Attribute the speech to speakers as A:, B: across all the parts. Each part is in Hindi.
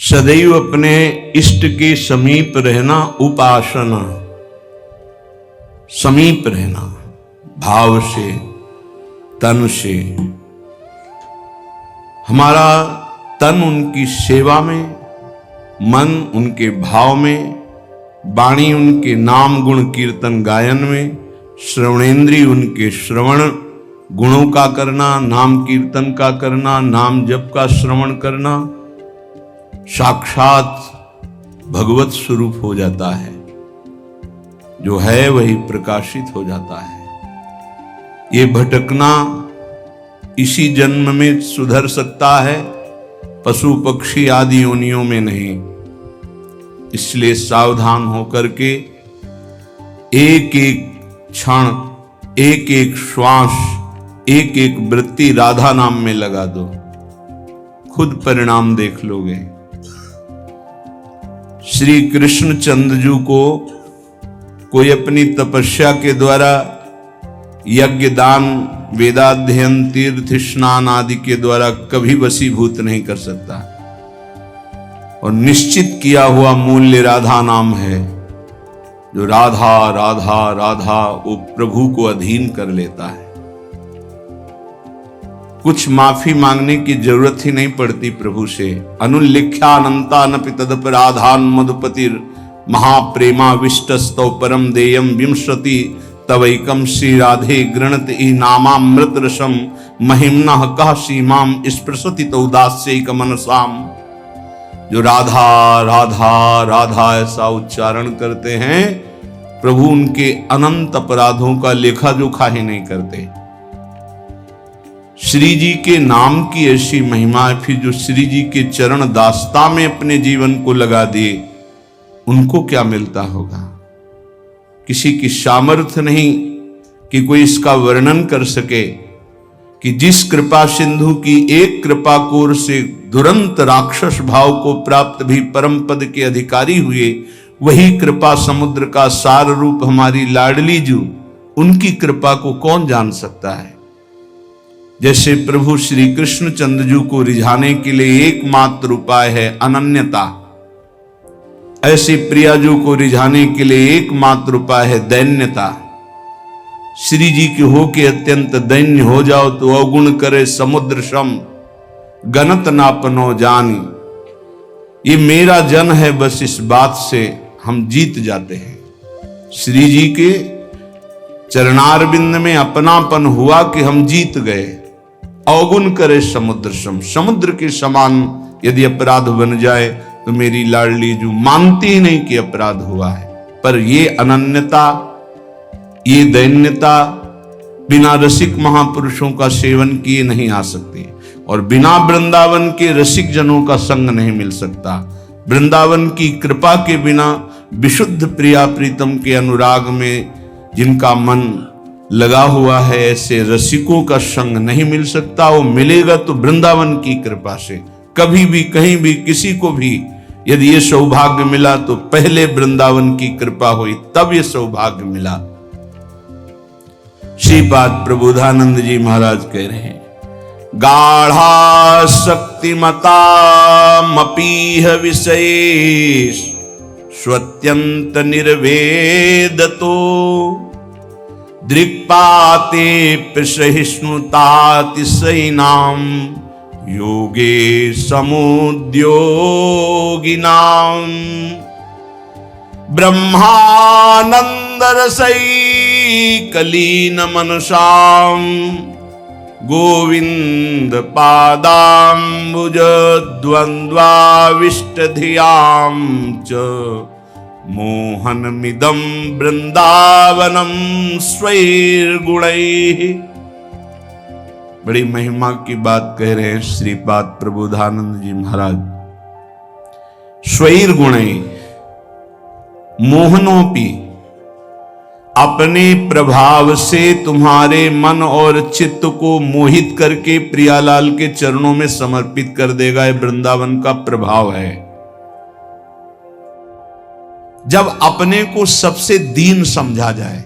A: सदैव अपने इष्ट के समीप रहना, उपासना, समीप रहना भाव से, तन से। हमारा तन उनकी सेवा में, मन उनके भाव में, वाणी उनके नाम गुण कीर्तन गायन में, श्रवणेन्द्रिय उनके श्रवण गुणों का करना, नाम कीर्तन का करना, नाम जप का श्रवण करना, साक्षात भगवत स्वरूप हो जाता है। जो है वही प्रकाशित हो जाता है। ये भटकना इसी जन्म में सुधर सकता है, पशु पक्षी आदि योनियों में नहीं। इसलिए सावधान होकर के एक एक क्षण, एक एक श्वास, एक एक वृत्ति राधा नाम में लगा दो, खुद परिणाम देख लोगे। श्री कृष्ण चंद्रजू को कोई अपनी तपस्या के द्वारा यज्ञ, दान, वेदाध्ययन, तीर्थ स्नान आदि के द्वारा कभी वशीभूत नहीं कर सकता। और निश्चित किया हुआ मूल्य राधा नाम है। जो राधा राधा राधा वो प्रभु को अधीन कर लेता है। कुछ माफी मांगने की जरूरत ही नहीं पड़ती प्रभु से। अनुल्लिख्यानंता नपि तदपराधान मधुपतिर महाप्रेमा विष्टस्तौ परम देयम विंशति तवैकम श्री राधे गृणत ई नामामृत रसम महिम्ना कह सीमाम स्पृशति तो उदास्यैक मनसाम। जो राधा राधा राधा ऐसा उच्चारण करते हैं, प्रभु उनके अनंत अपराधों का लेखा जोखा ही नहीं करते। श्री जी के नाम की ऐसी महिमा है। फिर जो श्री जी के चरण दास्ता में अपने जीवन को लगा दिए, उनको क्या मिलता होगा? किसी की सामर्थ्य नहीं कि कोई इसका वर्णन कर सके कि जिस कृपा सिंधु की एक कृपा कोर से दुरंत राक्षस भाव को प्राप्त भी परम पद के अधिकारी हुए, वही कृपा समुद्र का सार रूप हमारी लाडली जू, उनकी कृपा को कौन जान सकता है? जैसे प्रभु श्री कृष्ण चंद्रजू को रिझाने के लिए एकमात्र उपाय है अनन्यता, ऐसे प्रियाजू को रिझाने के लिए एकमात्र उपाय है दैन्यता। श्री जी के हो के अत्यंत दैन्य हो जाओ तो अवगुण करे समुद्र सम, गणत नापनो जानी। ये मेरा जन है, बस इस बात से हम जीत जाते हैं। श्री जी के चरणारविंद में अपनापन हुआ कि हम जीत गए। अवगुण करे समुद्र सम, समुद्र के समान यदि अपराध बन जाए तो मेरी लाडली जो मानती ही नहीं कि अपराध हुआ है। पर ये अनन्यता, ये दैन्यता बिना रसिक महापुरुषों का सेवन किए नहीं आ सकती, और बिना वृंदावन के रसिक जनों का संग नहीं मिल सकता। वृंदावन की कृपा के बिना विशुद्ध प्रिया प्रीतम के अनुराग में जिनका मन लगा हुआ है, ऐसे रसिकों का संग नहीं मिल सकता। वो मिलेगा तो वृंदावन की कृपा से। कभी भी कहीं भी किसी को भी यदि ये सौभाग्य मिला तो पहले वृंदावन की कृपा हुई, तब ये सौभाग्य मिला। श्रीपाद प्रबोधानंद जी महाराज कह रहे हैं, गाढ़ा शक्तिमता मपीह विशेष स्वत्यंत निर्वेदतो दृक्पाते प्रसहिष्णुतातिशयिनां योगे समुद्योगिनां ब्रह्मानंदरसैकलीन मनसां गोविंद पादाम्बुज द्वन्द्वाविष्टधियां च मोहनमिदं वृंदावनम स्वैर्गुणैः। बड़ी महिमा की बात कह रहे हैं श्रीपाद प्रबोधानंद जी महाराज। स्वैर्गुणैः मोहनोपि, अपने प्रभाव से तुम्हारे मन और चित्त को मोहित करके प्रियालाल के चरणों में समर्पित कर देगा। ये वृंदावन का प्रभाव है। जब अपने को सबसे दीन समझा जाए,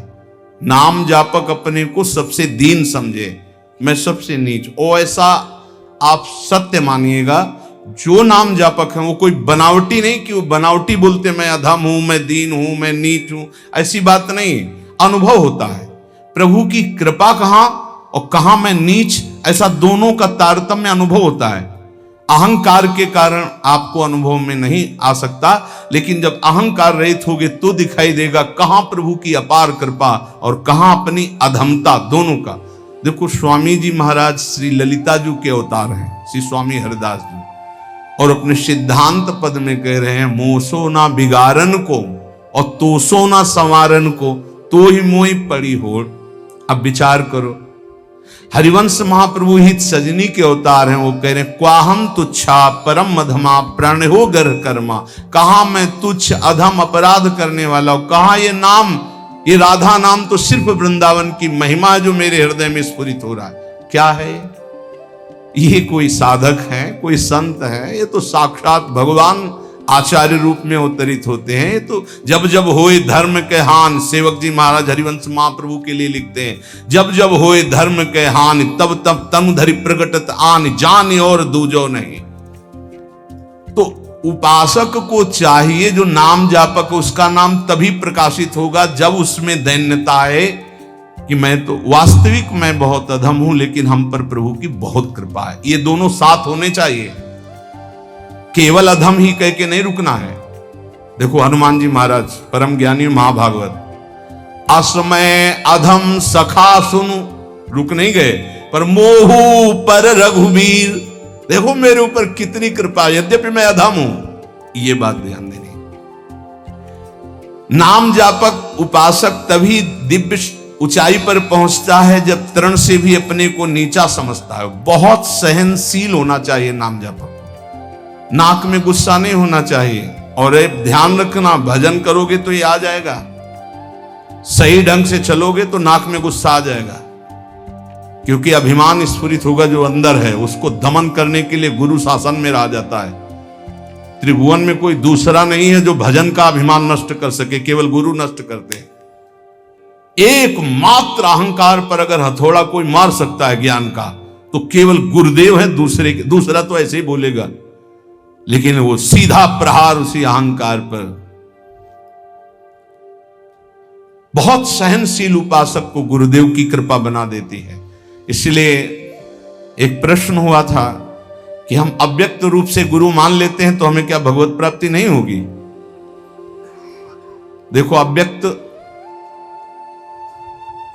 A: नाम जापक अपने को सबसे दीन समझे, मैं सबसे नीच, ओ ऐसा आप सत्य मानिएगा जो नाम जापक हैं वो कोई बनावटी नहीं कि वो बनावटी बोलते मैं अधम हूं, मैं दीन हूं, मैं नीच हूं, ऐसी बात नहीं। अनुभव होता है प्रभु की कृपा कहां और कहां मैं नीच, ऐसा दोनों का तारतम्य अनुभव होता है। अहंकार के कारण आपको अनुभव में नहीं आ सकता, लेकिन जब अहंकार रहित होगे तो दिखाई देगा कहां प्रभु की अपार कृपा और कहां अपनी अधमता, दोनों का। देखो स्वामी जी महाराज श्री ललिता जी के अवतार हैं, श्री स्वामी हरिदास जी, और अपने सिद्धांत पद में कह रहे हैं मोसो ना बिगारन को और तोसो ना संवारन को, तो ही मोही पड़ी होड़। अब विचार करो, हरिवंश महाप्रभु हित सजनी के अवतार हैं, वो कह रहे हैं क्वाहम तुच्छा परम अधमा प्राण हो गर कर्मा। कहा मैं तुच्छ अधम अपराध करने वाला हूं, कहा ये नाम, ये राधा नाम तो सिर्फ वृंदावन की महिमा जो मेरे हृदय में स्फुरित हो रहा है। क्या है ये? कोई साधक है, कोई संत है? ये तो साक्षात भगवान आचार्य रूप में अवतरित होते हैं। ये तो जब जब होए धर्म के हान, सेवक जी महाराज हरिवंश महाप्रभु के लिए लिखते हैं, जब जब होए धर्म के हान तब तब तनु धरि प्रगटत आन, जान और दूजो नहीं। तो उपासक को चाहिए जो नाम जापक, उसका नाम तभी प्रकाशित होगा जब उसमें दैन्यता है कि मैं तो वास्तविक मैं बहुत अधम हूं, लेकिन हम पर प्रभु की बहुत कृपा है। ये दोनों साथ होने चाहिए, केवल अधम ही कह के नहीं रुकना है। देखो हनुमान जी महाराज परम ज्ञानी महाभागवत, असमय अधम सखा सुनु, रुक नहीं गए, पर मोहू पर रघुवीर, देखो मेरे ऊपर कितनी कृपा, यद्यपि मैं अधम हूं, ये बात ध्यान देनी। नाम जापक उपासक तभी दिव्य ऊंचाई पर पहुंचता है जब तरण से भी अपने को नीचा समझता है। बहुत सहनशील होना चाहिए नाम जापक, नाक में गुस्सा नहीं होना चाहिए। और ध्यान रखना, भजन करोगे तो ये आ जाएगा, सही ढंग से चलोगे तो नाक में गुस्सा आ जाएगा, क्योंकि अभिमान स्फुरित होगा जो अंदर है, उसको दमन करने के लिए गुरु शासन में रह जाता है। त्रिभुवन में कोई दूसरा नहीं है जो भजन का अभिमान नष्ट कर सके, केवल गुरु नष्ट करते हैं। एकमात्र अहंकार पर अगर हथौड़ा कोई मार सकता है ज्ञान का, तो केवल गुरुदेव है, दूसरा तो ऐसे ही बोलेगा, लेकिन वो सीधा प्रहार उसी अहंकार पर। बहुत सहनशील उपासक को गुरुदेव की कृपा बना देती है। इसलिए एक प्रश्न हुआ था कि हम अव्यक्त रूप से गुरु मान लेते हैं तो हमें क्या भगवत प्राप्ति नहीं होगी? देखो अव्यक्त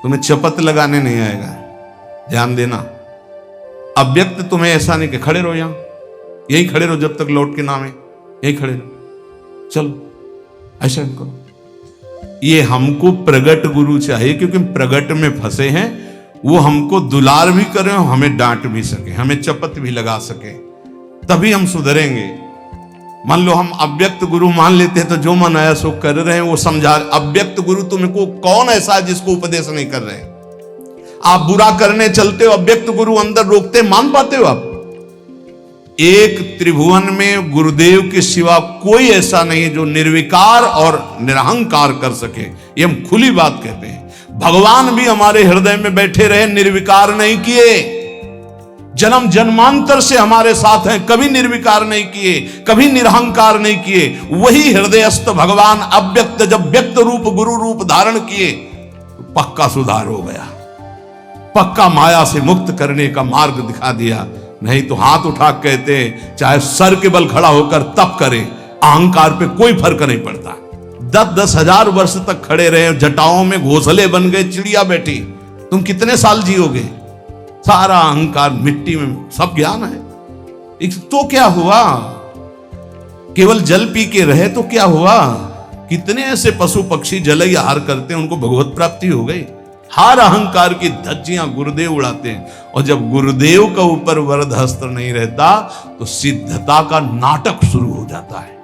A: तुम्हें चपत लगाने नहीं आएगा, ध्यान देना। अव्यक्त तुम्हें ऐसा नहीं कि खड़े रहो, यहां यही खड़े रहो जब तक लौट के नाम है, यही खड़े रहो, चलो ऐसा करो। ये हमको प्रगट गुरु चाहिए, क्योंकि प्रगट में फंसे हैं। वो हमको दुलार भी करें, हमें डांट भी सके, हमें चपत भी लगा सके, तभी हम सुधरेंगे। मान लो हम अव्यक्त गुरु मान लेते हैं तो जो मन आया सो कर रहे हैं, वो समझा। अव्यक्त गुरु तुमको कौन ऐसा है जिसको उपदेश नहीं कर रहे? आप बुरा करने चलते हो, अव्यक्त गुरु अंदर रोकते, मान पाते हो आप? एक त्रिभुवन में गुरुदेव के सिवा कोई ऐसा नहीं है जो निर्विकार और निरहंकार कर सके। ये हम खुली बात कहते हैं। भगवान भी हमारे हृदय में बैठे रहे, निर्विकार नहीं किए। जन्म जन्मांतर से हमारे साथ हैं, कभी निर्विकार नहीं किए, कभी निरहंकार नहीं किए। वही हृदयस्थ भगवान अव्यक्त जब व्यक्त रूप गुरु रूप धारण किए तो पक्का सुधार हो गया, पक्का माया से मुक्त करने का मार्ग दिखा दिया। नहीं तो हाथ उठा कहते चाहे सर के बल खड़ा होकर तप करे, अहंकार पे कोई फर्क नहीं पड़ता। 10-10 हजार वर्ष तक खड़े रहे, जटाओं में घोंसले बन गए, चिड़िया बैठी, तुम कितने साल जियोगे? सारा अहंकार मिट्टी में, सब ज्ञान है तो क्या हुआ? केवल जल पी के रहे तो क्या हुआ? कितने ऐसे पशु पक्षी जल आहार करते हैं, उनको भगवत प्राप्ति हो गई। हर अहंकार की धज्जियां गुरुदेव उड़ाते हैं, और जब गुरुदेव का ऊपर वरद हस्त नहीं रहता तो सिद्धता का नाटक शुरू हो जाता है।